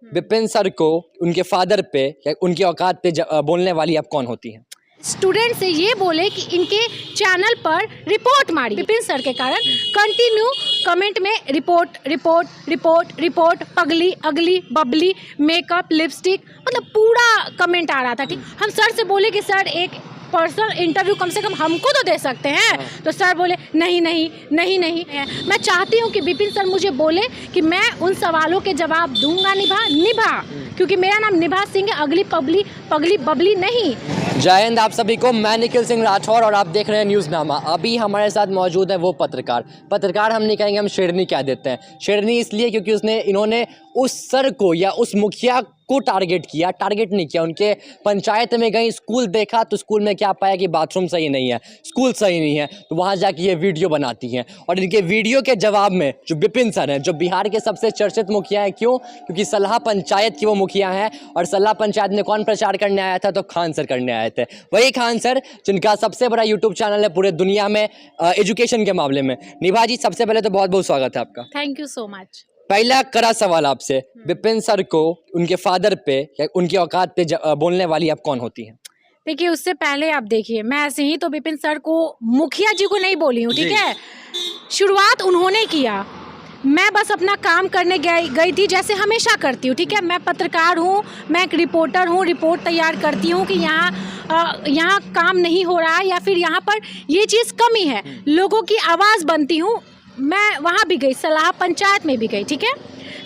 Vipin sir को, उनके father पे या उनकी औकात पे बोलने वाली आप कौन होती हैं? स्टूडेंट से ये बोले कि इनके चैनल पर रिपोर्ट मारी विपिन सर के कारण कंटिन्यू कमेंट में रिपोर्ट रिपोर्ट रिपोर्ट रिपोर्ट पगली अगली बबली मेकअप लिपस्टिक मतलब पूरा कमेंट आ रहा था। ठीक, हम सर से बोले कि सर एक पर्सनल इंटरव्यू कम से कम हमको तो दे सकते हैं। तो सर बोले नहीं नहीं नहीं नहीं। मैं चाहती हूँ कि विपिन सर मुझे बोले कि मैं उन सवालों के जवाब दूंगा निभा क्योंकि मेरा नाम निभा सिंह है, अगली पगली बबली नहीं। जय हिंद आप सभी को। मैं निखिल सिंह राठौर और आप देख रहे हैं न्यूज़नामा। अभी हमारे साथ मौजूद है वो पत्रकार हम नहीं कहेंगे, हम शेरनी कह देते हैं। शेरनी इसलिए क्योंकि इन्होंने उस सर को या उस मुखिया को टारगेट नहीं किया। उनके पंचायत में गई, स्कूल देखा तो स्कूल में क्या पाया कि बाथरूम सही नहीं है, स्कूल सही नहीं है, तो वहाँ जाके ये वीडियो बनाती हैं। और इनके वीडियो के जवाब में जो विपिन सर हैं, जो बिहार के सबसे चर्चित मुखिया हैं, क्यों? क्योंकि सलाह पंचायत की वो मुखिया हैं। और सलाह पंचायत में कौन प्रचार करने आया था? तो खान सर करने आए थे। वही खान सर जिनका सबसे बड़ा यूट्यूब चैनल है पूरे दुनिया में एजुकेशन के मामले में। निभा जी, सबसे पहले तो बहुत बहुत स्वागत है आपका। Thank you so much. पहला कड़ा सवाल आपसे, विपिन सर को, उनके फादर पे या उनकी औकात पे बोलने वाली आप कौन होती हैं? देखिए, उससे पहले आप देखिए, मैं ऐसे ही तो विपिन सर को, मुखिया जी को नहीं बोली हूँ। ठीक है, शुरुआत उन्होंने किया, मैं बस अपना काम करने गई थी जैसे हमेशा करती हूँ। ठीक है, मैं पत्रकार हूँ, मैं एक रिपोर्टर हूँ, रिपोर्ट तैयार करती हूँ कि यहाँ काम नहीं हो रहा है या फिर यहाँ पर ये चीज़ कमी है, लोगों की आवाज़ बनती हूँ। मैं वहाँ भी गई, सलाह पंचायत में भी गई। ठीक है,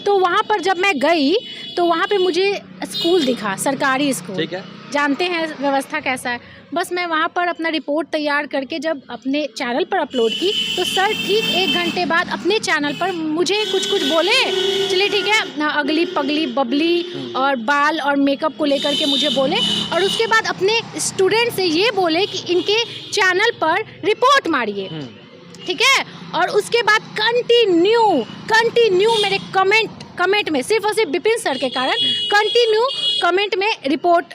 तो वहाँ पर जब मैं गई तो वहाँ पे मुझे स्कूल दिखा, सरकारी स्कूल। ठीक है, जानते हैं व्यवस्था कैसा है। बस मैं वहाँ पर अपना रिपोर्ट तैयार करके जब अपने चैनल पर अपलोड की तो सर ठीक 1 घंटे बाद अपने चैनल पर मुझे कुछ बोले। चलिए ठीक है, अगली पगली बबली और बाल और मेकअप को लेकर के मुझे बोले। और उसके बाद अपने स्टूडेंट से ये बोले कि इनके चैनल पर रिपोर्ट मारिए। ठीक है, और उसके बाद कंटिन्यू मेरे कमेंट में सिर्फ और सिर्फ विपिन सर के कारण कंटिन्यू कमेंट में रिपोर्ट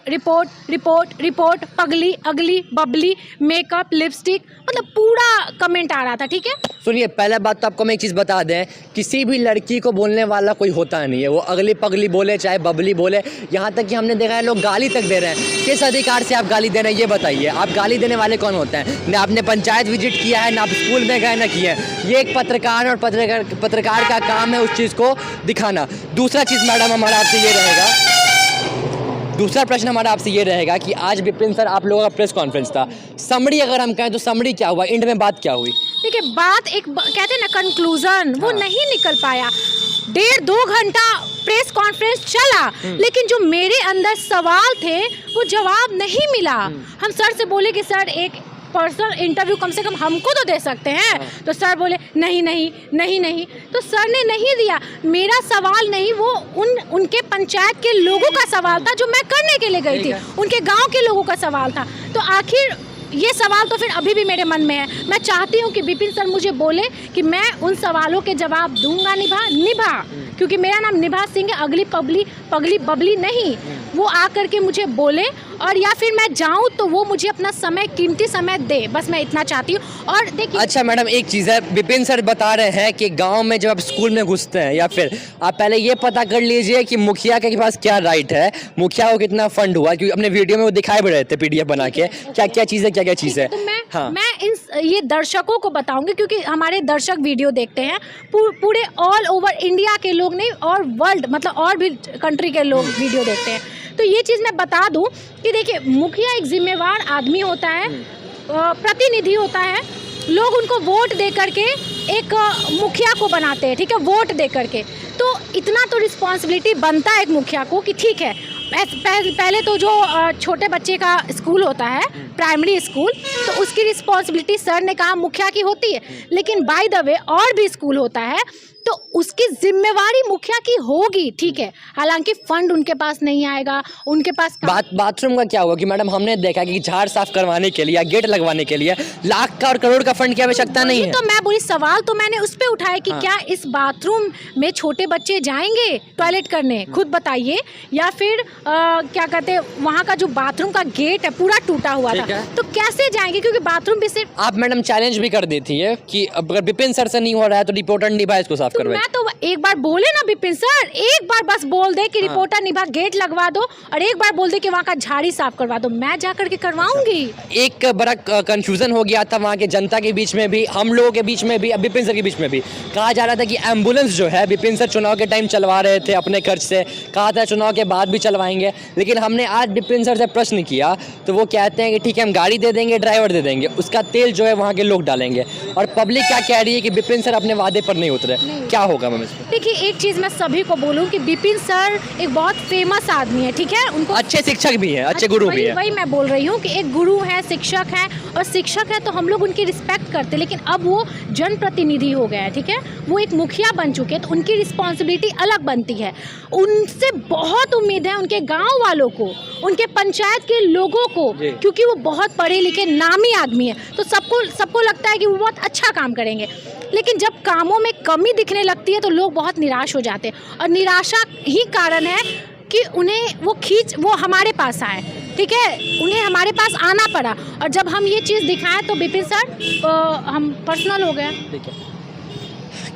पगली अगली बबली मेकअप लिपस्टिक मतलब पूरा कमेंट आ रहा था। ठीक है, सुनिए, पहले बात तो आपको मैं एक चीज़ बता दें, किसी भी लड़की को बोलने वाला कोई होता नहीं है। वो अगली पगली बोले चाहे बबली बोले, यहाँ तक कि हमने देखा है लोग गाली तक दे रहे हैं। किस अधिकार से आप गाली दे रहे हैं ये बताइए? आप गाली देने वाले कौन होते हैं? ना आपने पंचायत विजिट किया है, ना आप स्कूल में गए, ना किया है। ये एक पत्रकार और पत्रकार का काम है उस चीज़ को दिखाना। दूसरा चीज़ मैडम हमारा आपसे ये रहेगा, दूसरा प्रश्न हमारा आपसे ये रहेगा कि आज विपिन सर आप लोगों का प्रेस कॉन्फ्रेंस था, समरी अगर हम कहें तो समरी क्या हुआ, एंड में बात क्या हुई? देखिए, बात एक कहते हैं ना कंक्लूजन, वो नहीं निकल पाया। 1.5-2 घंटा प्रेस कॉन्फ्रेंस चला, लेकिन जो मेरे अंदर सवाल थे वो जवाब नहीं मिला। हम सर से बोले कि सर एक पर्सनल इंटरव्यू कम से कम हमको तो दे सकते हैं। तो सर बोले नहीं नहीं नहीं नहीं। तो सर ने नहीं दिया। मेरा सवाल नहीं, वो उनके पंचायत के लोगों का सवाल था जो मैं करने के लिए गई थी, उनके गांव के लोगों का सवाल था। तो आखिर ये सवाल तो फिर अभी भी मेरे मन में है। मैं चाहती हूँ कि विपिन सर मुझे बोले कि मैं उन सवालों के जवाब दूंगा निभा क्योंकि मेरा नाम निभा सिंह है, अगली पगली बबली नहीं। वो आकर के मुझे बोले और या फिर मैं जाऊं तो वो मुझे अपना समय, कीमती समय दे, बस मैं इतना चाहती हूँ। और देखिए, अच्छा मैडम, एक चीज़ है, विपिन सर बता रहे हैं कि गांव में जब आप स्कूल में घुसते हैं या फिर आप पहले ये पता कर लीजिए कि मुखिया के पास क्या राइट है, मुखिया को कितना फंड हुआ, क्योंकि अपने वीडियो में वो दिखाए भी रहे थे PDF बना के क्या क्या चीज़ है, क्या क्या चीज़ है। तो मैं ये दर्शकों को बताऊंगी क्योंकि हमारे दर्शक वीडियो देखते हैं पूरे ऑल ओवर इंडिया के लोग नहीं और वर्ल्ड मतलब और भी कंट्री के लोग वीडियो देखते हैं। तो ये चीज़ मैं बता दूं कि देखिए, मुखिया एक जिम्मेवार आदमी होता है, प्रतिनिधि होता है। लोग उनको वोट दे करके एक मुखिया को बनाते हैं। ठीक है, वोट दे करके तो इतना तो रिस्पॉन्सिबिलिटी बनता है एक मुखिया को कि ठीक है, पहले तो जो छोटे बच्चे का स्कूल होता है, प्राइमरी स्कूल, तो उसकी रिस्पॉन्सिबिलिटी सर ने कहा मुखिया की होती है, लेकिन बाय द वे और भी स्कूल होता है तो उसकी जिम्मेवारी मुखिया की होगी। ठीक है, हालांकि फंड उनके पास नहीं आएगा, उनके पास बाथरूम का क्या हुआ कि मैडम हमने देखा कि झाड़ साफ करवाने के लिए या गेट लगवाने के लिए लाख का और करोड़ का फंड की आवश्यकता नहीं है। तो मैं बोली, सवाल तो मैंने उस पर उठाया कि क्या इस बाथरूम में छोटे बच्चे जाएंगे टॉयलेट करने, खुद बताइए, या फिर क्या कहते हैं वहाँ का जो बाथरूम का गेट है पूरा टूटा हुआ था, तो कैसे जाएंगे? क्योंकि बाथरूम भी सिर्फ आप मैडम चैलेंज भी कर देती है कि अगर विपिन सर से नहीं हो रहा है तो रिपोर्टर निभा इसको साफ करवाइए। मैं तो एक बार बोले ना विपिन सर, एक बार बस बोल दे कि रिपोर्टर निभा गेट लगवा दो, और एक बार बोल दे कि वहाँ का झाड़ी साफ करवा दो, मैं जा करके करवाऊंगी। एक बड़ा कंफ्यूजन हो गया था वहाँ के जनता के बीच में भी, हम लोगों के बीच में भी, अब विपिन सर के बीच में भी। कहा जा रहा था कि एम्बुलेंस जो है विपिन सर चुनाव के टाइम चलवा रहे थे अपने खर्च से, कहा था चुनाव के बाद भी चलवाएंगे, लेकिन हमने आज विपिन सर से प्रश्न किया तो वो कहते हैं कि ठीक है हम गाड़ी दे देंगे, ड्राइवर दे देंगे, उसका तेल जो है वहाँ के लोग डालेंगे। और पब्लिक क्या कह रही है कि विपिन सर अपने वादे पर नहीं उतरे, क्या होगा मैम इसमें? देखिए एक चीज़ मैं सभी को बोलूँ कि विपिन सर एक बहुत फेमस आदमी है, ठीक है, उनको अच्छे शिक्षक भी हैं, अच्छे गुरु भी हैं। वही मैं बोल रही हूँ कि एक गुरु है, शिक्षक है, और शिक्षक है तो हम लोग उनकी रिस्पेक्ट करते, लेकिन अब वो जनप्रतिनिधि हो गया है, ठीक है, वो एक मुखिया बन चुके हैं, तो उनकी रिस्पॉन्सिबिलिटी अलग बनती है। उनसे बहुत उम्मीद है उनके गाँव वालों को, उनके पंचायत के लोगों को, क्योंकि वो बहुत पढ़े लिखे नामी आदमी है, तो सबको लगता है कि वो बहुत अच्छा काम करेंगे। लेकिन जब कामों में कमी दिखने लगती है तो लोग बहुत निराश हो जाते हैं, और निराशा ही कारण है कि उन्हें वो हमारे पास आए, ठीक है, उन्हें हमारे पास आना पड़ा। और जब हम ये चीज़ दिखाएं तो विपिन सर हम पर्सनल हो गए।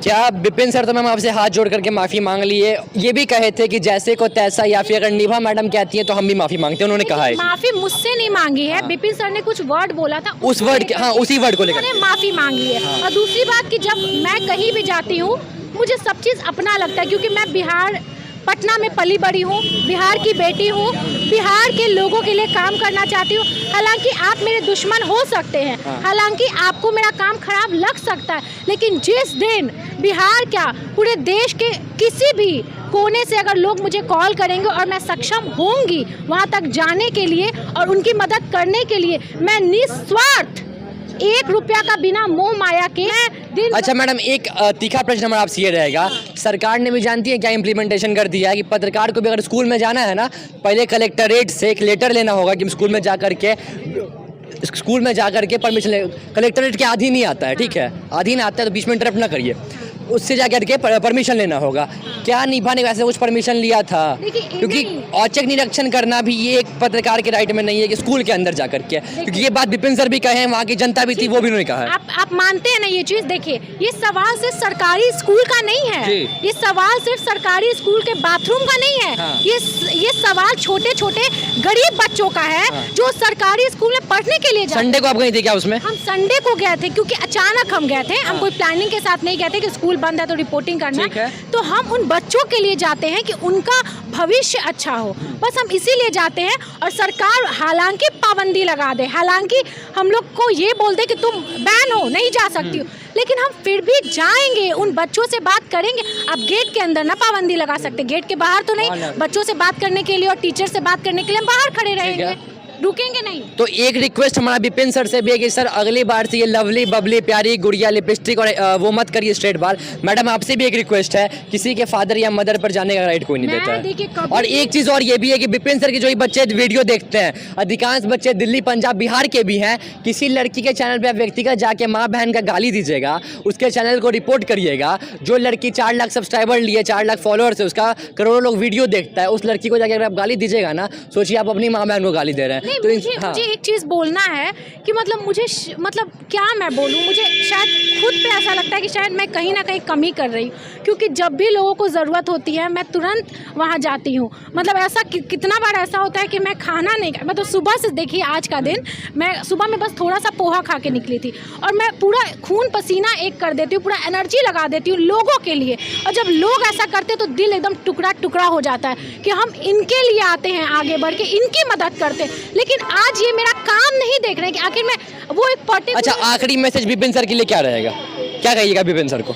क्या विपिन सर तो मैम आपसे हाथ जोड़ करके माफ़ी मांग लिए, ये भी कहे थे कि जैसे को तैसा, या फिर अगर निभा मैडम कहती हैं तो हम भी माफ़ी मांगते हैं, उन्होंने कहा है। माफ़ी मुझसे नहीं मांगी है, विपिन सर ने कुछ वर्ड बोला था, उस वर्ड के, हाँ उसी वर्ड को लेकर उन्होंने माफ़ी मांग ली है। और दूसरी बात कि जब मैं कहीं भी जाती हूँ मुझे सब चीज़ अपना लगता है, क्योंकि मैं बिहार पटना में पली बड़ी हूँ, बिहार की बेटी हूँ, बिहार के लोगों के लिए काम करना चाहती हूँ। हालांकि आप मेरे दुश्मन हो सकते हैं, हालांकि आपको मेरा काम खराब लग सकता है, लेकिन जिस दिन बिहार क्या पूरे देश के किसी भी कोने से अगर लोग मुझे कॉल करेंगे और मैं सक्षम होंगी वहाँ तक जाने के लिए और उनकी मदद करने के लिए, मैं निस्वार्थ 1 रुपया का बिना मोह माया के दिन। अच्छा मैडम, एक तीखा प्रश्न हमारा आपसे ये रहेगा, सरकार ने भी जानती है क्या इम्प्लीमेंटेशन कर दिया है कि पत्रकार को भी अगर स्कूल में जाना है ना, पहले कलेक्टरेट से एक लेटर लेना होगा कि स्कूल में जा करके परमिशन कलेक्टरेट के अधीन ही आता है, ठीक है, अधीन आता है तो बीच में इंटरप्ट ना करिए, उससे जा करके परमिशन लेना होगा। क्या निभा ने वैसे कुछ परमिशन लिया था? क्योंकि औचक निरीक्षण करना भी ये एक पत्रकार के राइट में नहीं है कि स्कूल के अंदर जा करके, क्योंकि ये बात विपिन सर भी कहे, वहाँ की जनता भी थी, वो भी उन्होंने कहा है। आप मानते हैं ना ये चीज़? देखिए ये सवाल सिर्फ सरकारी स्कूल का नहीं है, ये सवाल सिर्फ सरकारी स्कूल के बाथरूम का नहीं है, हाँ। ये सवाल छोटे छोटे गरीब बच्चों का है, हाँ। जो सरकारी स्कूल में पढ़ने के लिए जाते। संडे को आप गए थे क्या उसमें? हम संडे को गए थे, क्योंकि अचानक हम गए थे, हम कोई प्लानिंग के साथ नहीं गए थे कि स्कूल बंद है तो रिपोर्टिंग करना, तो हम उन बच्चों के लिए जाते हैं कि उनका भविष्य अच्छा हो, बस हम इसीलिए जाते हैं। और सरकार हालांकि पाबंदी लगा दे, हालांकि हम लोग को ये बोल दे कि तुम बैन हो, नहीं जा सकती हो, लेकिन हम फिर भी जाएंगे, उन बच्चों से बात करेंगे। आप गेट के अंदर ना पाबंदी लगा सकते, गेट के बाहर तो नहीं, बच्चों से बात करने के लिए और टीचर से बात करने के लिए हम बाहर खड़े रहेंगे, रुकेंगे नहीं। तो एक रिक्वेस्ट हमारा विपिन सर से भी है कि सर अगली बार से ये लवली बबली प्यारी गुड़िया लिपस्टिक और वो मत करिए स्ट्रेट बाल। मैडम आपसे भी एक रिक्वेस्ट है, किसी के फादर या मदर पर जाने का राइट कोई नहीं देता है। और एक चीज़ और ये भी है कि विपिन सर के जो ये बच्चे वीडियो देखते हैं, अधिकांश बच्चे दिल्ली पंजाब बिहार के भी हैं, किसी लड़की के चैनल पर व्यक्तिगत जाके माँ बहन का गाली दीजिएगा, उसके चैनल को रिपोर्ट करिएगा। जो लड़की 4 लाख सब्सक्राइबर लिए, 4 लाख फॉलोअर्स है, उसका करोड़ों लोग वीडियो देखता है, उस लड़की को जाके अगर आप गाली दीजिएगा ना, सोचिए आप अपनी माँ बहन को गाली दे रहे हैं। तो मुझे एक चीज़ बोलना है कि मतलब क्या मैं बोलूँ, मुझे शायद खुद पे ऐसा लगता है कि शायद मैं कहीं ना कहीं कमी कर रही हूँ, क्योंकि जब भी लोगों को ज़रूरत होती है मैं तुरंत वहाँ जाती हूँ। मतलब ऐसा कितना बार ऐसा होता है कि मैं खाना नहीं, मतलब सुबह से देखिए आज का दिन मैं सुबह में बस थोड़ा सा पोहा खा के निकली थी, और मैं पूरा खून पसीना एक कर देती हूँ, पूरा एनर्जी लगा देती हूँ लोगों के लिए। और जब लोग ऐसा करते तो दिल एकदम टुकड़ा टुकड़ा हो जाता है कि हम इनके लिए आते हैं, आगे बढ़ के इनकी मदद करते हैं। लेकिन आज ये मेरा काम नहीं देख रहे कि आखिर मैं वो एक पर्टिकुलर। अच्छा, आखिरी मैसेज विपिन सर के लिए क्या रहेगा, क्या कहिएगा विपिन सर को?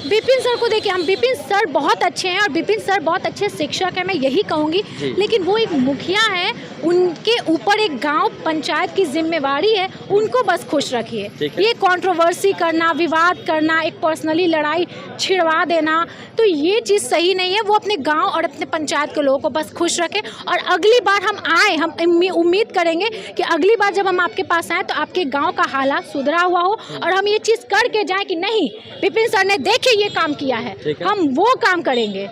विपिन सर को देखिए, हम विपिन सर बहुत अच्छे हैं और विपिन सर बहुत अच्छे शिक्षक हैं, मैं यही कहूँगी, लेकिन वो एक मुखिया है, उनके ऊपर एक गांव पंचायत की जिम्मेवारी है, उनको बस खुश रखिए। ये कंट्रोवर्सी करना, विवाद करना, एक पर्सनली लड़ाई छिड़वा देना, तो ये चीज़ सही नहीं है। वो अपने गांव और अपने पंचायत के लोगों को बस खुश रखें, और अगली बार हम आए, हम उम्मीद करेंगे कि अगली बार जब हम आपके पास आएँ तो आपके गाँव का हालात सुधरा हुआ हो, और हम ये चीज़ करके जाएँ कि नहीं विपिन सर ने देखे ये काम किया है, हम वो काम करेंगे।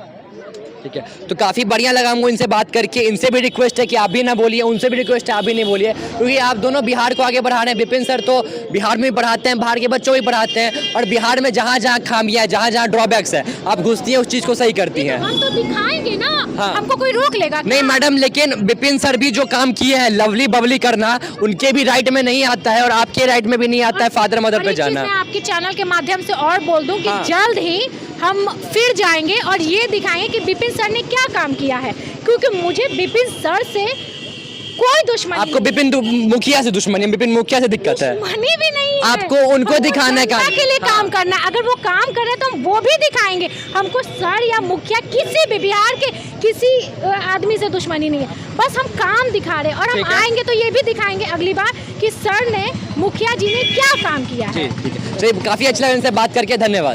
ठीक है, तो काफ़ी बढ़िया लगा हमको इनसे बात करके। इनसे भी रिक्वेस्ट है कि आप भी ना बोलिए, उनसे भी रिक्वेस्ट है आप भी नहीं बोलिए, क्योंकि आप दोनों बिहार को आगे बढ़ा रहे हैं। विपिन सर तो बिहार में भी पढ़ाते हैं, बाहर के बच्चों को भी पढ़ाते हैं, और बिहार में जहाँ जहाँ खामियाँ, जहाँ जहाँ ड्रॉबैक्स है, आप घुसती हैं उस चीज़ को सही करती हैं। हम तो दिखाएंगे ना, हाँ। हमको कोई रोक लेगा नहीं मैडम, लेकिन विपिन सर भी जो काम किए हैं लवली बबली करना, उनके भी राइट में नहीं आता है, और आपके राइट में भी नहीं आता है फादर मदर पे जाना। मैं आपके चैनल के माध्यम से और बोल दूं कि हाँ। जल्द ही हम फिर जाएंगे और ये दिखाएंगे कि विपिन सर ने क्या काम किया है, क्योंकि मुझे विपिन सर से कोई दुश्मनी आपको विपिन मुखिया से दुश्मनी है, विपिन मुखिया से दिक्कत है, दुश्मनी भी नहीं है। आपको उनको दिखाना है जनता काम के लिए हाँ। काम करना है। अगर वो काम कर रहे हैं तो हम वो भी दिखाएंगे। हमको सर या मुखिया किसी भी बिहार के किसी आदमी से दुश्मनी नहीं है, बस हम काम दिखा रहे हैं। और हम आएंगे तो ये भी दिखाएंगे अगली बार कि सर ने, मुखिया जी ने क्या काम किया है। ठीक है, चलिए काफ़ी अच्छा लगा इनसे बात करके, धन्यवाद।